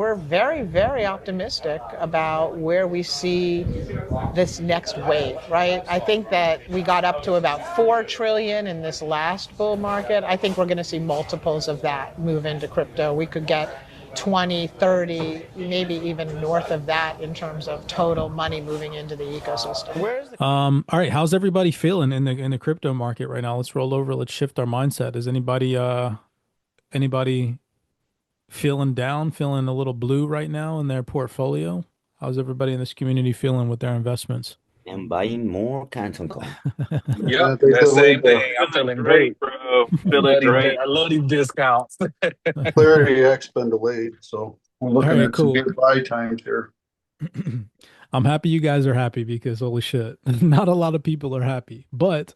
We're very, very optimistic about where we see this next wave, right? I think that we got up to about 4 trillion in this last bull market. I think we're going to see multiples of that move into crypto. We could get 20, 30, maybe even north of that in terms of total money moving into the ecosystem. All right, how's everybody feeling in the crypto market right now? Let's roll over, let's shift our mindset. Is anybody feeling down, feeling a little blue right now in their portfolio? How's everybody in this community feeling with their investments? And buying more Canton Coin. Yep, Yeah, thanks that for the same lead thing. there. I'm Feeling feeling great, great. bro. Feeling I great. love these discounts. Clarity X been delayed, so we're All looking right, at some cool. good buy times here. I'm happy you guys are happy because holy shit, not a lot of people are happy. But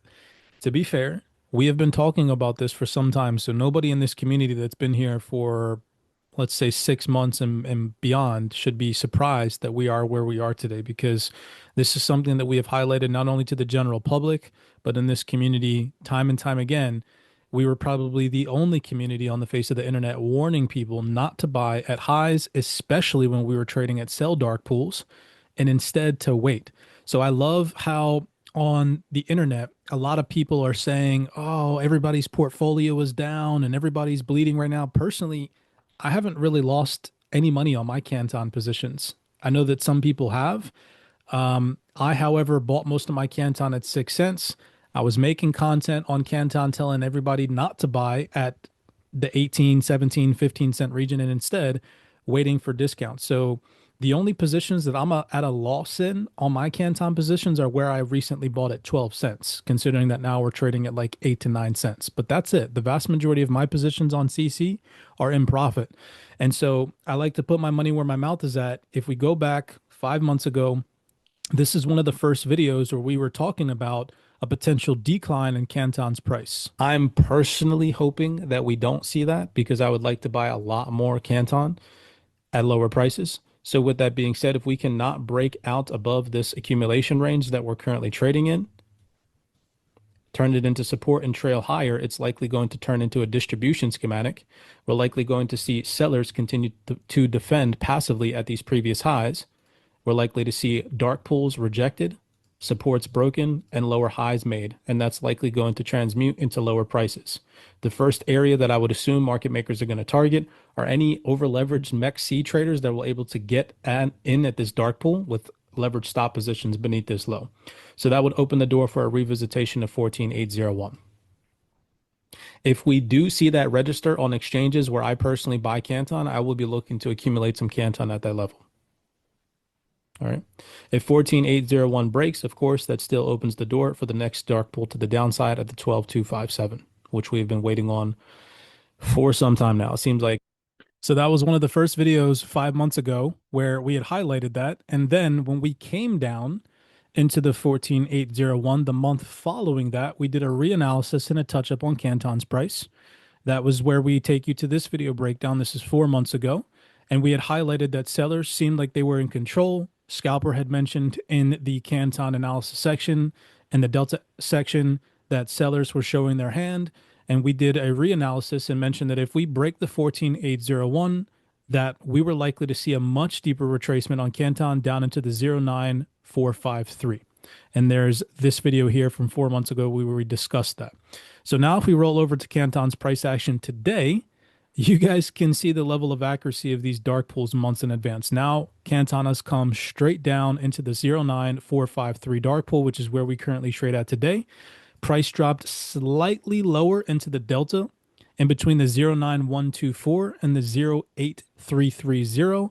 to be fair, we have been talking about this for some time. So nobody in this community that's been here for, let's say, 6 months and beyond should be surprised that we are where we are today because this is something that we have highlighted not only to the general public, but in this community time and time again. We were probably the only community on the face of the internet warning people not to buy at highs, especially when we were trading at sell dark pools, and instead to wait. So I love how on the internet, a lot of people are saying, oh, everybody's portfolio is down and everybody's bleeding right now. Personally, I haven't really lost any money on my Canton positions. I know that some people have. I, however, bought most of my Canton at 6 cents. I was making content on Canton telling everybody not to buy at the 18, 17, 15 cent region and instead waiting for discounts. So the only positions that at a loss in on my Canton positions are where I recently bought at 12 cents, considering that now we're trading at like 8 to 9 cents. But that's it. The vast majority of my positions on CC are in profit. And so I like to put my money where my mouth is at. If we go back 5 months ago, this is one of the first videos where we were talking about a potential decline in Canton's price. I'm personally hoping that we don't see that because I would like to buy a lot more Canton at lower prices. So with that being said, if we cannot break out above this accumulation range that we're currently trading in, turn it into support and trail higher, it's likely going to turn into a distribution schematic. We're likely going to see sellers continue to defend passively at these previous highs. We're likely to see dark pools rejected, supports broken, and lower highs made, and that's likely going to transmute into lower prices. The first area that I would assume market makers are going to target are any over-leveraged MEXC traders that will able to get in at this dark pool with leveraged stop positions beneath this low. So that would open the door for a revisitation of 14,801. If we do see that register on exchanges where I personally buy Canton, I will be looking to accumulate some Canton at that level. All right. If 14,801 breaks, of course, that still opens the door for the next dark pool to the downside at the 12,257, which we've been waiting on for some time now. It seems like. So that was one of the first videos 5 months ago where we had highlighted that. And then when we came down into the 14,801, the month following that, we did a reanalysis and a touch up on Canton's price. That was where we take you to this video breakdown. This is 4 months ago. And we had highlighted that sellers seemed like they were in control. Scalper had mentioned in the Canton analysis section and the Delta section that sellers were showing their hand. And we did a reanalysis and mentioned that if we break the 14,801, that we were likely to see a much deeper retracement on Canton down into the 09453. And there's this video here from 4 months ago where we discussed that. So now if we roll over to Canton's price action today, you guys can see the level of accuracy of these dark pools months in advance. Now, Canton has come straight down into the 09453 dark pool, which is where we currently trade at today. Price dropped slightly lower into the delta in between the 09124 and the 08330.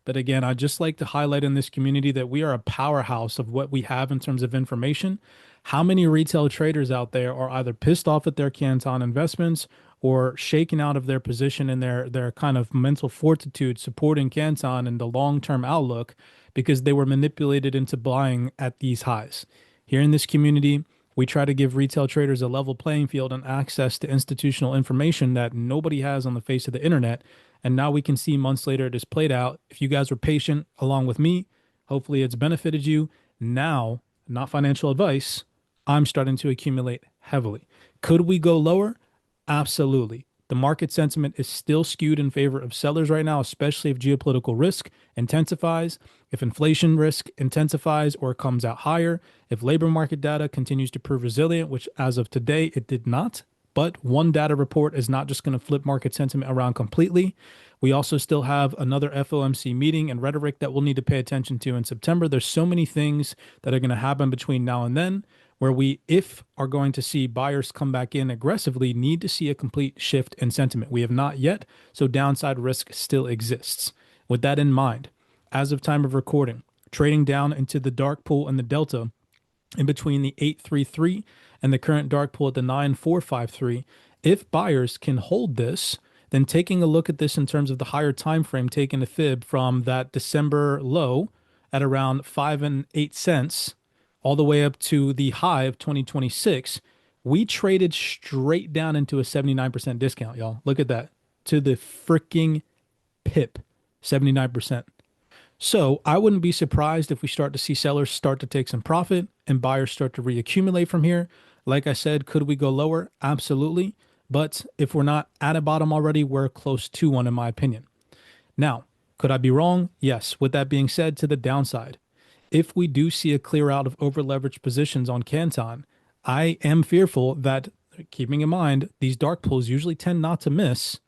But again, I'd just like to highlight in this community that we are a powerhouse of what we have in terms of information. How many retail traders out there are either pissed off at their Canton investments or shaken out of their position and their kind of mental fortitude supporting Canton and the long-term outlook because they were manipulated into buying at these highs. Here in this community, we try to give retail traders a level playing field and access to institutional information that nobody has on the face of the internet. And now we can see months later it is played out. If you guys were patient along with me, hopefully it's benefited you. Now, not financial advice, I'm starting to accumulate heavily. Could we go lower? Absolutely. The market sentiment is still skewed in favor of sellers right now, especially if geopolitical risk intensifies, if inflation risk intensifies or comes out higher, if labor market data continues to prove resilient, which as of today it did not. But one data report is not just going to flip market sentiment around completely. We also still have another FOMC meeting and rhetoric that we'll need to pay attention to in September. There's so many things that are going to happen between now and then where we, if are going to see buyers come back in aggressively, need to see a complete shift in sentiment. We have not yet, so downside risk still exists. With that in mind, as of time of recording, trading down into the dark pool and the delta in between the 833 and the current dark pool at the 9453, if buyers can hold this, then taking a look at this in terms of the higher time frame, taking a fib from that December low at around 5 and 8 cents all the way up to the high of 2026, we traded straight down into a 79% discount, y'all. Look at that. To the freaking pip, 79%. So I wouldn't be surprised if we start to see sellers start to take some profit and buyers start to reaccumulate from here. Like I said, could we go lower? Absolutely. But if we're not at a bottom already, we're close to one, in my opinion. Now, could I be wrong? Yes. With that being said, to the downside, if we do see a clear out of over-leveraged positions on Canton, I am fearful that, keeping in mind, these dark pools usually tend not to miss,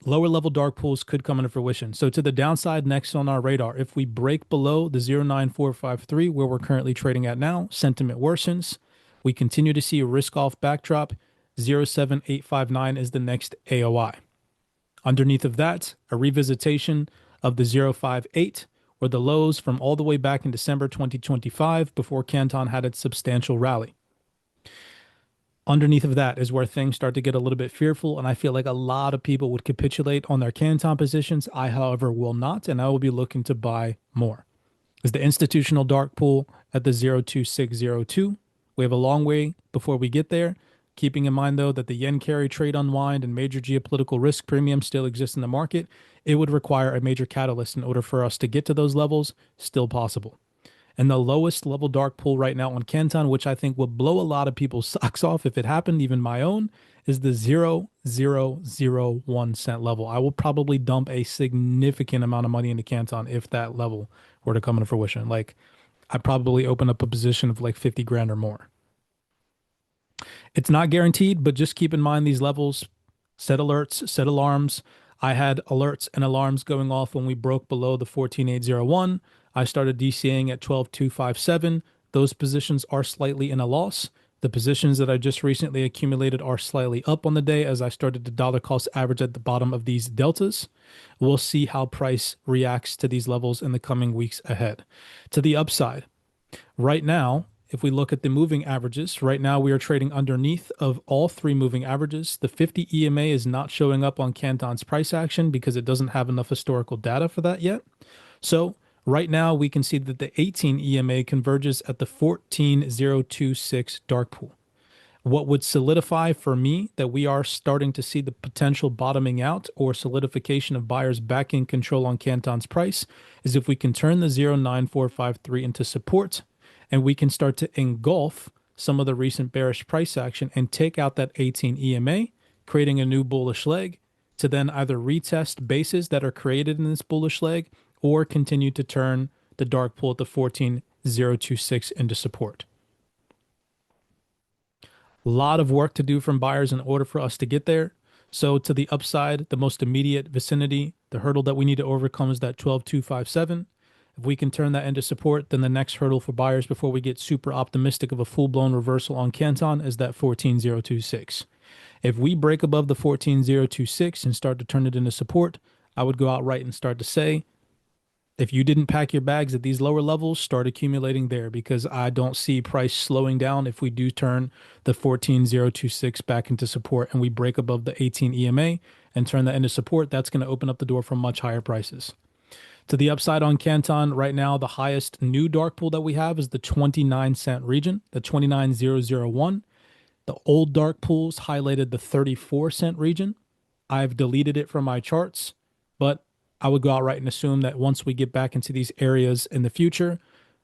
lower level dark pools could come into fruition. So to the downside, next on our radar, if we break below the 09453, where we're currently trading at now, sentiment worsens. We continue to see a risk-off backdrop. 07859 is the next AOI. Underneath of that, a revisitation of the 058, or the lows from all the way back in December 2025 before Canton had its substantial rally. Underneath of that is where things start to get a little bit fearful, and I feel like a lot of people would capitulate on their Canton positions. I, however, will not, and I will be looking to buy more. Is the institutional dark pool at the 02602. We have a long way before we get there. Keeping in mind, though, that the yen carry trade unwind and major geopolitical risk premium still exists in the market, it would require a major catalyst in order for us to get to those levels. Still possible. And the lowest level dark pool right now on Canton, which I think will blow a lot of people's socks off if it happened, even my own, is the 0.001 cent level. I will probably dump a significant amount of money into Canton if that level were to come into fruition. Like, I'd probably open up a position of like 50 grand or more. It's not guaranteed, but just keep in mind these levels, set alerts, set alarms. I had alerts and alarms going off when we broke below the 14,801. I started DCAing at 12,257. Those positions are slightly in a loss. The positions that I just recently accumulated are slightly up on the day as I started to dollar cost average at the bottom of these deltas. We'll see how price reacts to these levels in the coming weeks ahead. To the upside, right now, if we look at the moving averages, right now we are trading underneath of all three moving averages. The 50 EMA is not showing up on Canton's price action because it doesn't have enough historical data for that yet. So right now we can see that the 18 EMA converges at the 14026 dark pool. What would solidify for me that we are starting to see the potential bottoming out or solidification of buyers back in control on Canton's price is if we can turn the 09453 into support, and we can start to engulf some of the recent bearish price action and take out that 18 EMA, creating a new bullish leg to then either retest bases that are created in this bullish leg or continue to turn the dark pool at the 14026 into support. A lot of work to do from buyers in order for us to get there. So to the upside, the most immediate vicinity, the hurdle that we need to overcome is that 12257. If we can turn that into support, then the next hurdle for buyers before we get super optimistic of a full-blown reversal on Canton is that 14026. If we break above the 14026 and start to turn it into support, I would go outright and start to say, if you didn't pack your bags at these lower levels, start accumulating there, because I don't see price slowing down if we do turn the 14026 back into support and we break above the 18 EMA and turn that into support. That's going to open up the door for much higher prices. To the upside on Canton, right now, the highest new dark pool that we have is the 29 cent region, the 29001. The old dark pools highlighted the 34 cent region. I've deleted it from my charts, but I would go outright and assume that once we get back into these areas in the future,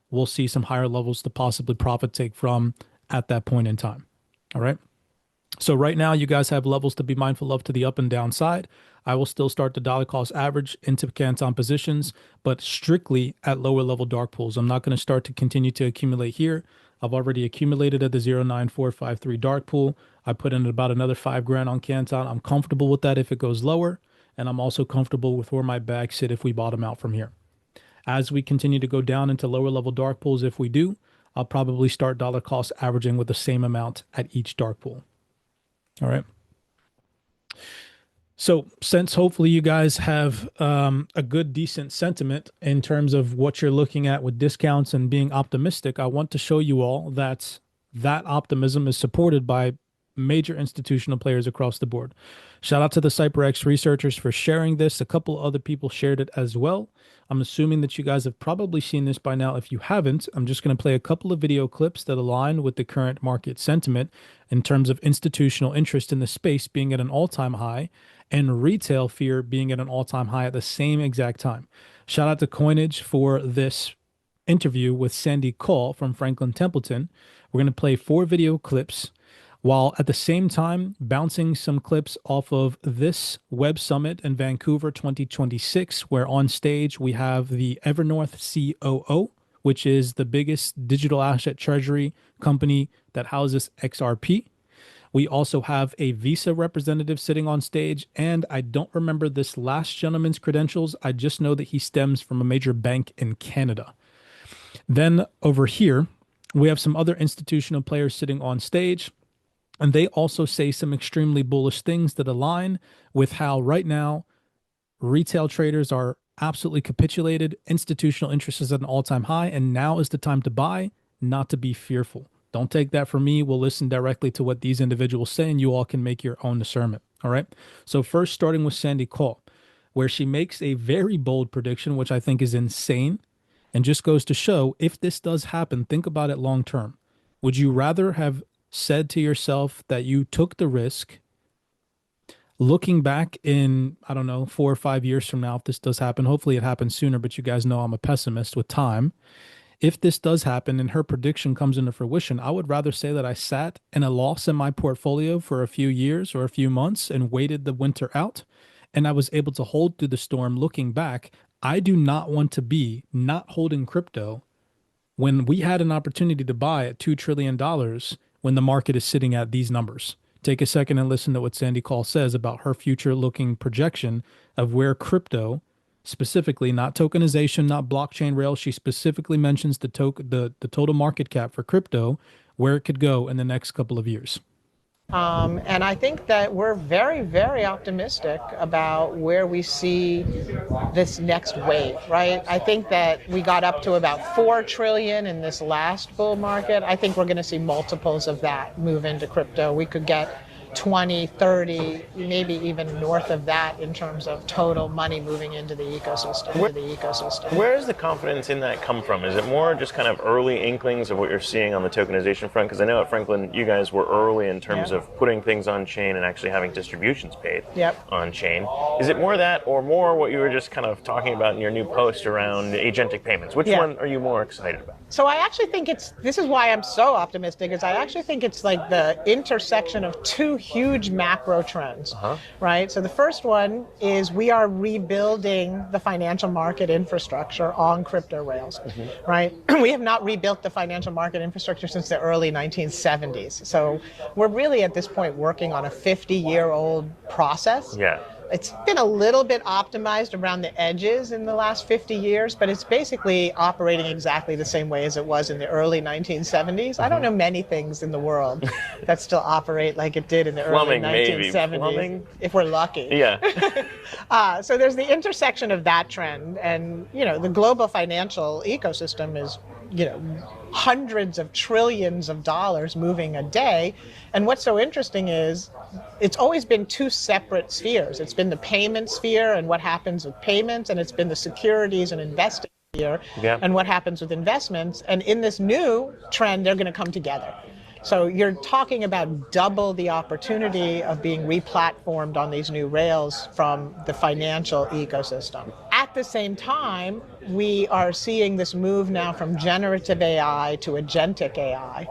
we'll see some higher levels to possibly profit take from at that point in time. All right. So right now, you guys have levels to be mindful of to the up and down side. I will still start the dollar cost average into Canton positions, but strictly at lower level dark pools. I'm not going to start to continue to accumulate here. I've already accumulated at the 09453 dark pool. I put in about another 5 grand on Canton. I'm comfortable with that if it goes lower, and I'm also comfortable with where my bags sit if we bottom out from here. As we continue to go down into lower level dark pools, if we do, I'll probably start dollar cost averaging with the same amount at each dark pool. All right. So since hopefully you guys have a good, decent sentiment in terms of what you're looking at with discounts and being optimistic, I want to show you all that that optimism is supported by major institutional players across the board. Shout out to the CYPRX researchers for sharing this. A couple other people shared it as well. I'm assuming that you guys have probably seen this by now. If you haven't, I'm just going to play a couple of video clips that align with the current market sentiment in terms of institutional interest in the space being at an all-time high and retail fear being at an all-time high at the same exact time. Shout out to Coinage for this interview with Sandy Call from Franklin Templeton. We're going to play 4 video clips while at the same time bouncing some clips off of this Web Summit in Vancouver 2026, where on stage we have the Evernorth COO, which is the biggest digital asset treasury company that houses XRP. We also have a Visa representative sitting on stage, and I don't remember this last gentleman's credentials. I just know that he stems from a major bank in Canada. Then over here, we have some other institutional players sitting on stage. And they also say some extremely bullish things that align with how right now retail traders are absolutely capitulated. Institutional interest is at an all-time high, and now is the time to buy, not to be fearful. Don't take that from me. We'll listen directly to what these individuals say, and you all can make your own discernment. All right. So first, starting with Sandy Call, where she makes a very bold prediction, which I think is insane, and just goes to show if this does happen, think about it long term. Would you rather have said to yourself that you took the risk, looking back in, I don't know, 4 or 5 years from now, if this does happen, hopefully it happens sooner, but you guys know I'm a pessimist with time. If this does happen and her prediction comes into fruition, I would rather say that I sat in a loss in my portfolio for a few years or a few months and waited the winter out, and I was able to hold through the storm looking back. I do not want to be not holding crypto when we had an opportunity to buy at $2 trillion when the market is sitting at these numbers. Take a second and listen to what Sandy Call says about her future looking projection of where crypto, specifically not tokenization, not blockchain rails. She specifically mentions the total market cap for crypto, where it could go in the next couple of years. And I think that we're very, very optimistic about where we see this next wave, right? I think that we got up to about 4 trillion in this last bull market. I think we're going to see multiples of that move into crypto. We could get 20, 30, maybe even north of that in terms of total money moving into the ecosystem. Where does the confidence in that come from? Is it more just kind of early inklings of what you're seeing on the tokenization front? Because I know at Franklin, you guys were early in terms of putting things on chain and actually having distributions paid on chain. Is it more that or more what you were just kind of talking about in your new post around agentic payments? Which one are you more excited about? So I actually think this is why I'm so optimistic, is I actually think it's like the intersection of 2 huge macro trends, right? So the first one is we are rebuilding the financial market infrastructure on crypto rails, right? We have not rebuilt the financial market infrastructure since the early 1970s. So we're really at this point working on a 50-year-old process. It's been a little bit optimized around the edges in the last 50 years, but it's basically operating exactly the same way as it was in the early 1970s. I don't know many things in the world that still operate like it did in the early 1970s, if we're lucky. So there's the intersection of that trend, and the global financial ecosystem is hundreds of trillions of dollars moving a day. And what's so interesting is it's always been 2 separate spheres. It's been the payment sphere and what happens with payments, and it's been the securities and investing sphere and what happens with investments. And in this new trend, they're going to come together. So you're talking about double the opportunity of being replatformed on these new rails from the financial ecosystem. At the same time, we are seeing this move now from generative AI to agentic AI.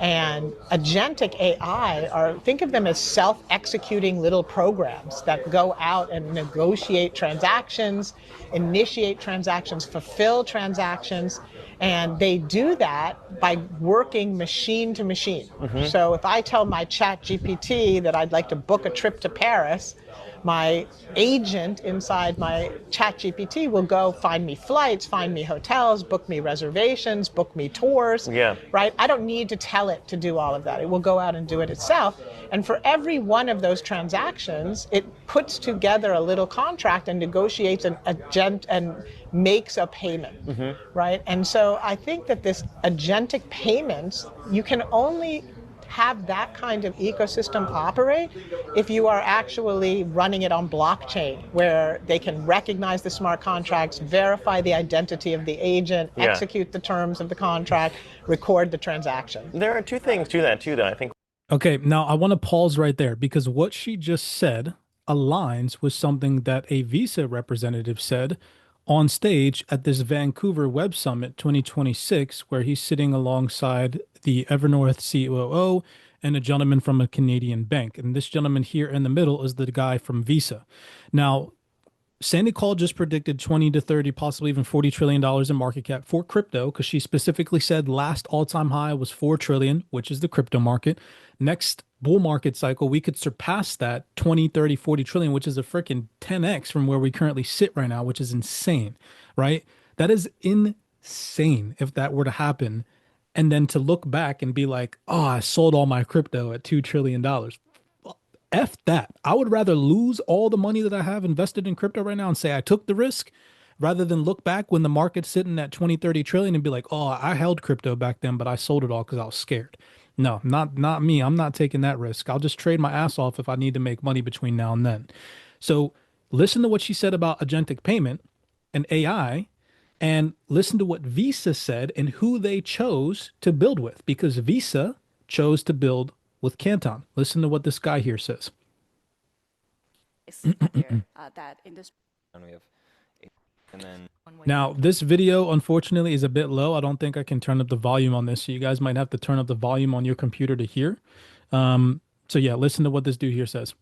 And agentic AI think of them as self-executing little programs that go out and negotiate transactions, initiate transactions, fulfill transactions, and they do that by working machine to machine. So if I tell my chat GPT that I'd like to book a trip to Paris, my agent inside my chat GPT will go find me flights, find me hotels, book me reservations, book me tours. Yeah. Right? I don't need to tell it to do all of that. It will go out and do it itself. And for every one of those transactions, it puts together a little contract and negotiates and makes a payment. Right? And so I think that this agentic payments, you can only have that kind of ecosystem operate if you are actually running it on blockchain, where they can recognize the smart contracts, verify the identity of the agent, execute the terms of the contract, record the transaction. There are two things to that too that I think. Okay, now I want to pause right there because what she just said aligns with something that a Visa representative said on stage at this Vancouver Web Summit 2026, where he's sitting alongside the Evernorth COO and a gentleman from a Canadian bank. And this gentleman here in the middle is the guy from Visa. Now, Sandy Call just predicted 20 to 30, possibly even $40 trillion in market cap for crypto, because she specifically said last all-time high was 4 trillion, which is the crypto market. Next bull market cycle, we could surpass that 20, 30, 40 trillion, which is a freaking 10x from where we currently sit right now, which is insane, right? That is insane if that were to happen. And then to look back and be like, oh, I sold all my crypto at $2 trillion. F that. I would rather lose all the money that I have invested in crypto right now and say I took the risk rather than look back when the market's sitting at 20, 30 trillion and be like, oh, I held crypto back then, but I sold it all because I was scared. No, not me. I'm not taking that risk. I'll just trade my ass off if I need to make money between now and then. So listen to what she said about agentic payment and AI, and listen to what Visa said and who they chose to build with, because Visa chose to build with Canton. Listen to what this guy here says. That industry. And we have, and then Now, this video, unfortunately, is a bit low. I don't think I can turn up the volume on this, so you guys might have to turn up the volume on your computer to hear. So yeah, listen to what this dude here says.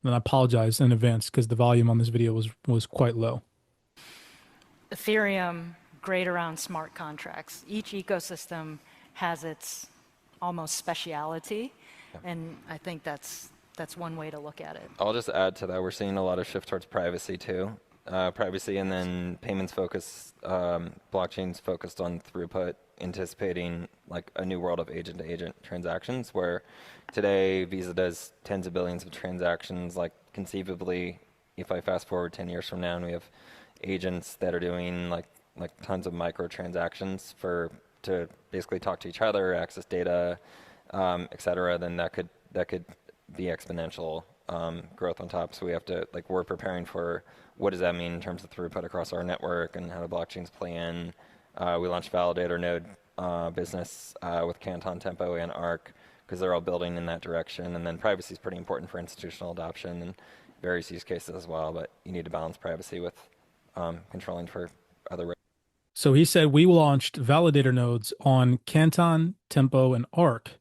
And I apologize in advance because the volume on this video was quite low. Ethereum, great around smart contracts. Each ecosystem has its almost speciality, and I think that's one way to look at it. I'll just add to that, we're seeing a lot of shift towards privacy too. Privacy and then payments focus, blockchains focused on throughput, anticipating like a new world of agent-to-agent transactions, where today Visa does tens of billions of transactions. Like conceivably, if I fast forward 10 years from now and we have agents that are doing like tons of micro transactions to basically talk to each other, access data, et cetera, then that could be exponential growth on top. So we have to, like, we're preparing for what does that mean in terms of throughput across our network and how the blockchains play in. We launched validator node business with Canton, Tempo, and Arc, because they're all building in that direction. And then privacy is pretty important for institutional adoption and various use cases as well, but you need to balance privacy with controlling for other. So he said we launched validator nodes on Canton, Tempo, and Arc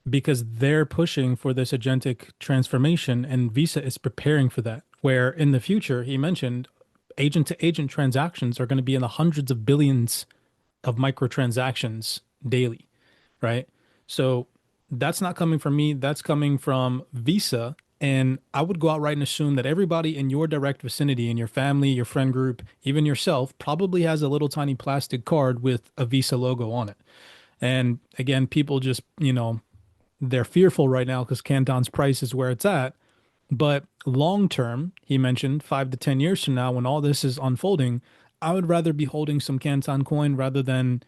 because they're pushing for this agentic transformation, and Visa is preparing for that. Where in the future, he mentioned agent-to-agent transactions are going to be in the hundreds of billions of microtransactions daily, right? So that's not coming from me. That's coming from Visa. And I would go out right and assume that everybody in your direct vicinity, in your family, your friend group, even yourself, probably has a little tiny plastic card with a Visa logo on it. And again, people just, they're fearful right now because Canton's price is where it's at. But long term, he mentioned 5 to 10 years from now, when all this is unfolding, I would rather be holding some Canton coin rather than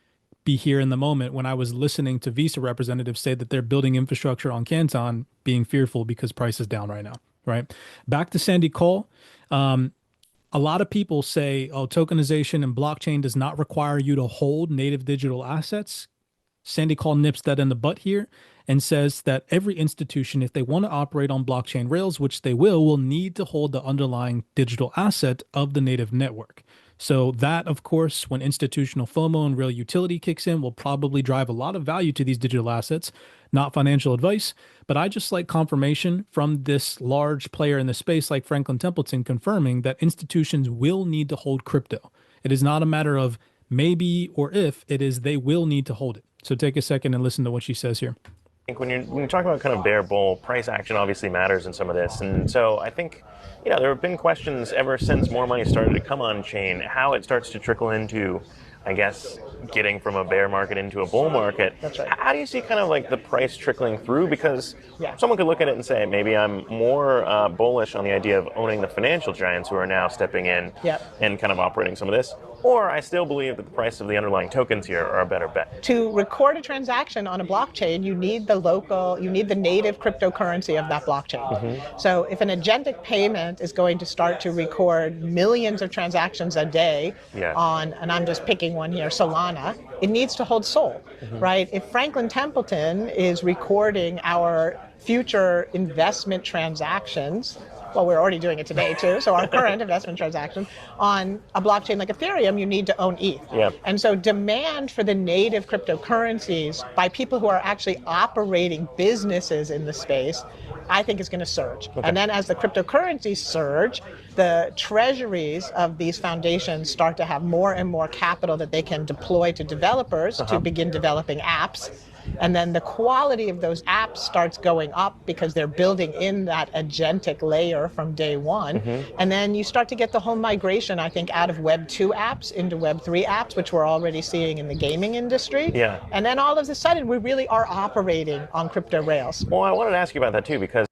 be here in the moment when I was listening to Visa representatives say that they're building infrastructure on Canton, being fearful because price is down right now, right? Back to Sandy Cole. A lot of people say, oh, tokenization and blockchain does not require you to hold native digital assets. Sandy Call nips that in the butt here and says that every institution, if they want to operate on blockchain rails, which they will need to hold the underlying digital asset of the native network. So that, of course, when institutional FOMO and real utility kicks in, will probably drive a lot of value to these digital assets. Not financial advice, but I just like confirmation from this large player in the space like Franklin Templeton confirming that institutions will need to hold crypto. It is not a matter of maybe or if, it is they will need to hold it. So take a second and listen to what she says here. I think when you talk about kind of bear bull, price action obviously matters in some of this. And so I think, there have been questions ever since more money started to come on chain, how it starts to trickle into, I guess, getting from a bear market into a bull market. That's right. How do you see kind of like the price trickling through? Because Yeah. someone could look at it and say, maybe I'm more bullish on the idea of owning the financial giants who are now stepping in Yep. and kind of operating some of this. Or I still believe that the price of the underlying tokens here are a better bet. To record a transaction on a blockchain, you need the native cryptocurrency of that blockchain. So if an agentic payment is going to start to record millions of transactions a day Yeah. on, and I'm just picking one here, Solana, it needs to hold Sol, right? If Franklin Templeton is recording our future investment transactions, well, we're already doing it today too. So our current investment transaction on a blockchain like Ethereum, you need to own ETH. Yeah. And so demand for the native cryptocurrencies by people who are actually operating businesses in the space, I think is going to surge. Okay. And then as the cryptocurrencies surge, the treasuries of these foundations start to have more and more capital that they can deploy to developers to begin developing apps. And then the quality of those apps starts going up because they're building in that agentic layer from day one. And then you start to get the whole migration, I think, out of Web 2 apps into Web 3 apps, which we're already seeing in the gaming industry. Yeah. And then all of a sudden, we really are operating on crypto rails. Well, I wanted to ask you about that too, because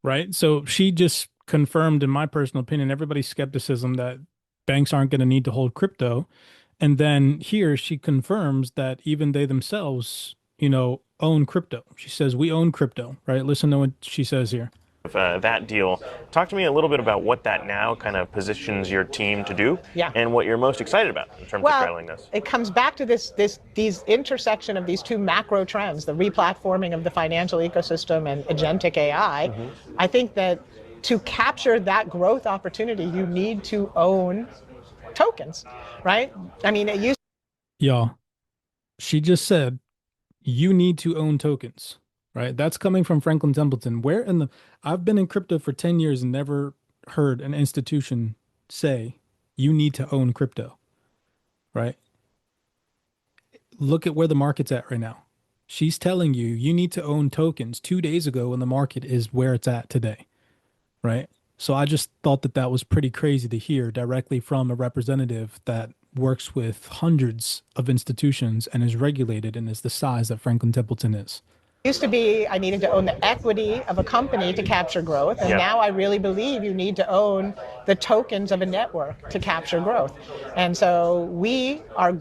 Right. So she just confirmed, in my personal opinion, everybody's skepticism that banks aren't going to need to hold crypto. And then here she confirms that even they themselves, own crypto. She says, we own crypto, right? Listen to what she says here. that deal. Talk to me a little bit about what that now kind of positions your team to do, Yeah. and what you're most excited about in terms of straddling this. It comes back to these intersection of these two macro trends, the replatforming of the financial ecosystem and agentic AI. I think that to capture that growth opportunity, you need to own tokens, right? I mean, it used Y'all, she just said, you need to own tokens, right? That's coming from Franklin Templeton. I've been in crypto for 10 years and never heard an institution say, you need to own crypto, right? Look at where the market's at right now. She's telling you, you need to own tokens 2 days ago when the market is where it's at today, right? So I just thought that was pretty crazy to hear directly from a representative that works with hundreds of institutions and is regulated and is the size that Franklin Templeton is. used to be I needed to own the equity of a company to capture growth, and Yeah. now I really believe you need to own the tokens of a network to capture growth. And so we are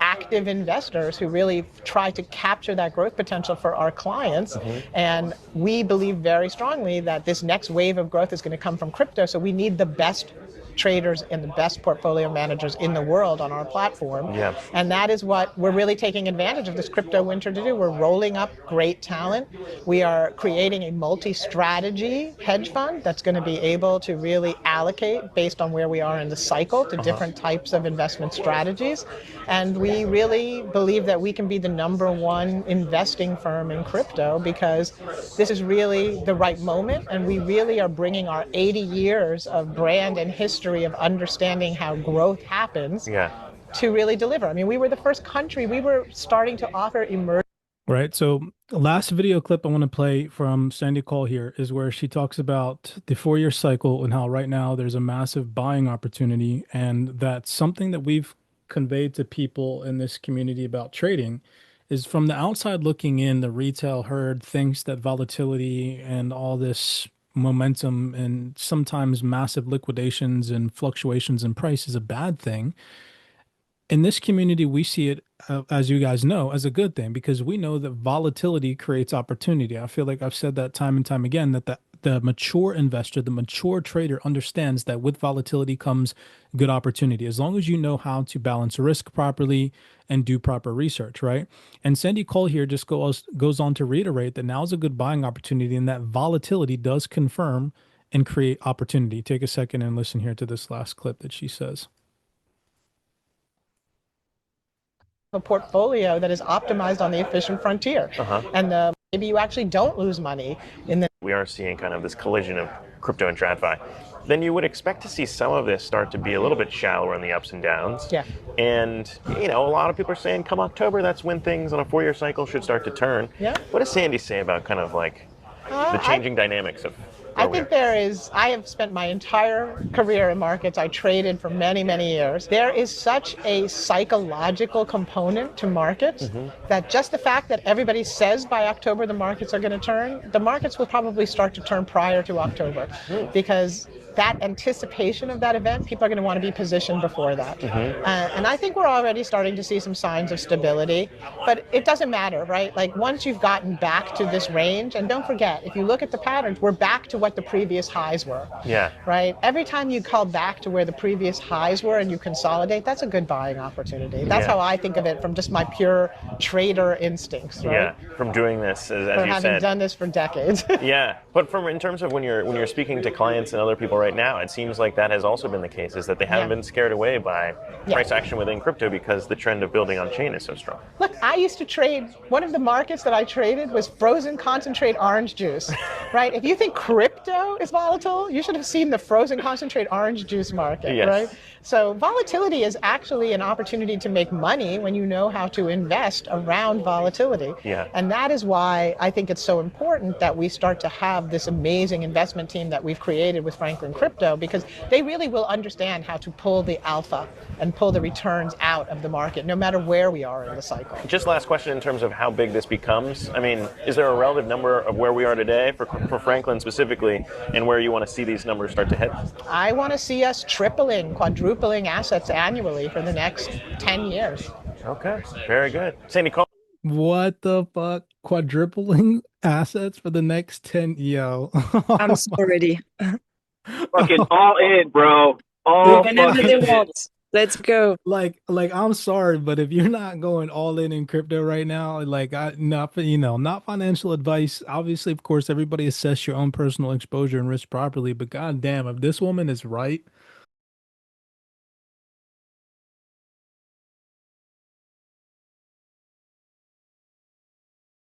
active investors who really try to capture that growth potential for our clients, and we believe very strongly that this next wave of growth is going to come from crypto, so we need the best traders and the best portfolio managers in the world on our platform. Yeah. And that is what we're really taking advantage of this crypto winter to do. We're rolling up great talent. We are creating a multi-strategy hedge fund that's going to be able to really allocate based on where we are in the cycle to different types of investment strategies. And we really believe that we can be the #1 investing firm in crypto because this is really the right moment, and we really are bringing our 80 years of brand and history of understanding how growth happens Yeah. to really deliver. I mean, we were the first country, we were starting to offer emerging. Right. So the last video clip I want to play from Sandy Call here is where she talks about the 4-year cycle and how right now there's a massive buying opportunity. And that's something that we've conveyed to people in this community about trading is from the outside looking in, the retail herd thinks that volatility and all this momentum and sometimes massive liquidations and fluctuations in price is a bad thing. In this community, we see it, as you guys know, as a good thing because we know that volatility creates opportunity. I feel like I've said that time and time again, that the mature investor, the mature trader understands that with volatility comes good opportunity, as long as you know how to balance risk properly and do proper research, right? And Sandy Cole here just goes on to reiterate that now is a good buying opportunity, and that volatility does confirm and create opportunity. Take a second and listen here to this last clip that she says. A portfolio that is optimized on the efficient frontier. And maybe you actually don't lose money in the. We are seeing kind of this collision of crypto and TradFi. Then you would expect to see some of this start to be a little bit shallower in the ups and downs. Yeah. And, you know, a lot of people are saying come October, that's when things on a 4-year cycle should start to turn. Yeah. What does Sandy say about kind of like the changing dynamics of I think I have spent my entire career in markets. I traded for many, many years. There is such a psychological component to markets that just the fact that everybody says by October the markets are going to turn, the markets will probably start to turn prior to October because that anticipation of that event, people are going to want to be positioned before that. And I think we're already starting to see some signs of stability, but it doesn't matter, right? Like once you've gotten back to this range, and don't forget, if you look at the patterns, we're back to what the previous highs were. Yeah. Right? Every time you call back to where the previous highs were and you consolidate, that's a good buying opportunity. That's how I think of it from just my pure trader instincts, right? Yeah, from doing this, as you having said. done this for decades. Yeah, but from in terms of when you're speaking to clients and other people right now, it seems like that has also been the case, is that they haven't been scared away by price action within crypto because the trend of building on chain is so strong. Look, I used to trade, one of the markets that I traded was frozen concentrate orange juice, right? If you think crypto is volatile, you should have seen the frozen concentrate orange juice market, right? So volatility is actually an opportunity to make money when you know how to invest around volatility. Yeah. And that is why I think it's so important that we start to have this amazing investment team that we've created with Franklin Crypto, because they really will understand how to pull the alpha and pull the returns out of the market, no matter where we are in the cycle. Just last question in terms of how big this becomes. I mean, is there a relative number of where we are today for Franklin specifically, and where you want to see these numbers start to hit? I want to see us tripling, quadrupling assets annually for the next 10 years. Okay, very good. Sandy Cole. What the fuck? Quadrupling assets for the next 10? Yo. I'm so ready. Fucking all in, bro. All Whenever they fucking in. want. Let's go. Like I'm sorry, but if you're not going all in crypto right now, like not financial advice. Obviously, of course, everybody assess your own personal exposure and risk properly. But goddamn, if this woman is right,